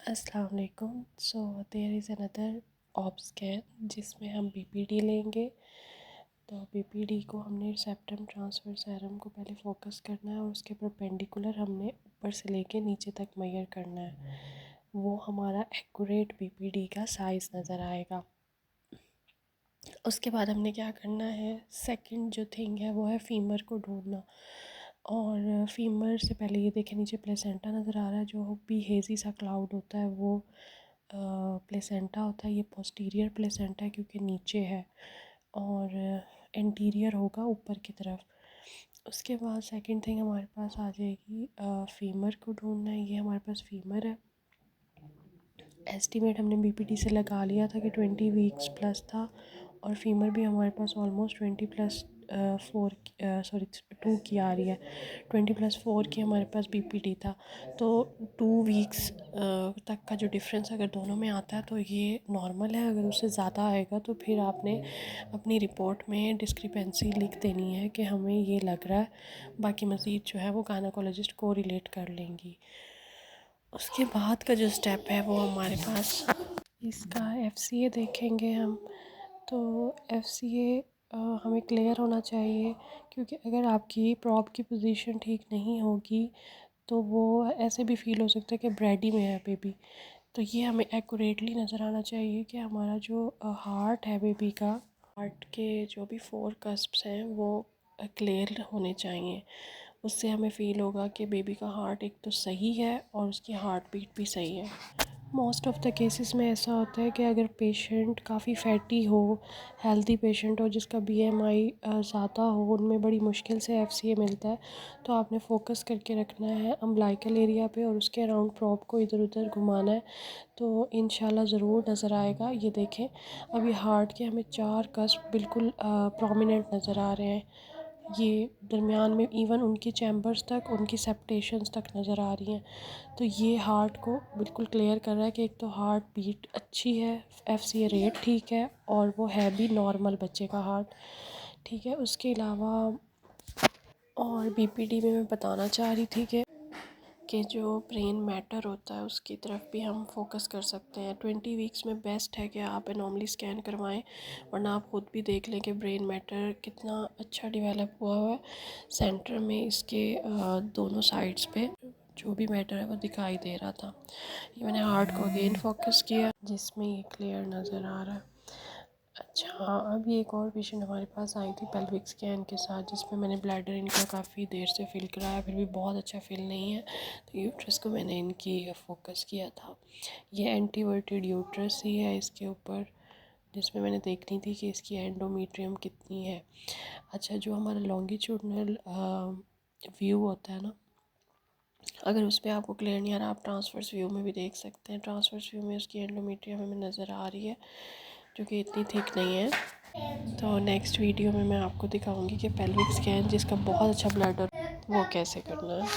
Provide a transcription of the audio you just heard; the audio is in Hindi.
अस्सलाम वालेकुम। So there is another op scan जिसमें हम बीपीडी लेंगे। तो बीपीडी को हमने सेप्टम ट्रांसफर सेरम को पहले फोकस करना है और उसके परपेंडिकुलर हमने ऊपर से लेके नीचे तक मेजर करना है। वो हमारा एक्यूरेट बीपीडी का साइज़ नज़र आएगा। उसके बाद हमने क्या करना है, सेकंड जो थिंग है वो है फीमर को ढूंढना। और फीमर से पहले ये देखें, नीचे प्लेसेंटा नज़र आ रहा है, जो भी हेज़ी सा क्लाउड होता है वो प्लेसेंटा होता है। ये पोस्टीरियर प्लेसेंटा है क्योंकि नीचे है, और इंटीरियर होगा ऊपर की तरफ। उसके बाद सेकंड थिंग हमारे पास आ जाएगी फीमर को ढूंढना है। ये हमारे पास फीमर है। एस्टिमेट हमने बीपीडी से लगा लिया था कि 20 वीक्स प्लस था, और फीमर भी हमारे पास ऑलमोस्ट 2 की आ रही है। 20+4 की हमारे पास बीपीडी था। तो 2 वीक्स तक का जो डिफरेंस अगर दोनों में आता है तो ये नॉर्मल है। अगर उससे ज़्यादा आएगा तो फिर आपने अपनी रिपोर्ट में डिस्क्रिपेंसी लिख देनी है कि हमें ये लग रहा है। बाकी मज़ीद जो है वो गायनेकोलॉजिस्ट को रिलेट कर लेंगी। उसके बाद का जो स्टेप है वो हमारे पास इसका एफसीए देखेंगे हम। तो एफसीए हमें क्लियर होना चाहिए, क्योंकि अगर आपकी प्रॉप की पोजीशन ठीक नहीं होगी तो वो ऐसे भी फील हो सकता है कि ब्रेडी में है बेबी। तो ये हमें एक्यूरेटली नज़र आना चाहिए कि हमारा जो हार्ट है बेबी का, हार्ट के जो भी 4 कस्प्स हैं वो क्लियर होने चाहिए। उससे हमें फ़ील होगा कि बेबी का हार्ट एक तो सही है और उसकी हार्ट बीट भी सही है। मोस्ट ऑफ़ द केसेस में ऐसा होता है कि अगर पेशेंट काफ़ी फैटी हो, हेल्दी पेशेंट हो जिसका बीएमआई ज़्यादा हो, उनमें बड़ी मुश्किल से एफसीए मिलता है। तो आपने फ़ोकस करके रखना है अम्बिलिकल एरिया पे और उसके अराउंड प्रॉप को इधर उधर घुमाना है, तो इंशाल्लाह ज़रूर नज़र आएगा। ये देखें, अभी हार्ट के हमें 4 कस्प बिल्कुल प्रोमिनेंट नज़र आ रहे हैं। ये दरमियान में इवन उनकी चैम्बर्स तक, उनकी सेप्टेशंस तक नज़र आ रही हैं। तो ये हार्ट को बिल्कुल क्लियर कर रहा है कि एक तो हार्ट बीट अच्छी है, एफसीए रेट ठीक है, और वो है भी नॉर्मल बच्चे का हार्ट। ठीक है। उसके अलावा और बीपीडी में मैं बताना चाह रही थी कि जो ब्रेन मैटर होता है उसकी तरफ भी हम फोकस कर सकते हैं। 20 वीक्स में बेस्ट है कि आप एनॉमली स्कैन करवाएं, वरना आप खुद भी देख लें कि ब्रेन मैटर कितना अच्छा डेवलप हुआ है। सेंटर में इसके दोनों साइड्स पे जो भी मैटर है वो दिखाई दे रहा था। ये मैंने हार्ट को अगेन फोकस किया जिसमें ये क्लियर नज़र आ रहा है। अच्छा, अभी एक और पेशेंट हमारे पास आई थी पेल्विक स्कैन के साथ, जिसमें मैंने ब्लैडर इनका काफ़ी देर से फिल कराया, फिर भी बहुत अच्छा फिल नहीं है। तो यूट्रस को मैंने इनकी फोकस किया था। ये एंटीवर्टेड यूट्रस ही है इसके ऊपर, जिसमें मैंने देखनी थी कि इसकी एंडोमेट्रियम कितनी है। अच्छा, जो हमारा लॉन्गिट्यूडनल व्यू होता है ना, अगर उस पर आपको क्लियर नहीं आ रहा, आप ट्रांसवर्स व्यू में भी देख सकते हैं। ट्रांसवर्स व्यू में उसकी एंडोमेट्रियम हमें नज़र आ रही है, जो कि इतनी थिक नहीं है। तो नेक्स्ट वीडियो में मैं आपको दिखाऊंगी कि पेल्विक स्कैन जिसका बहुत अच्छा ब्लैडर वो कैसे करना है।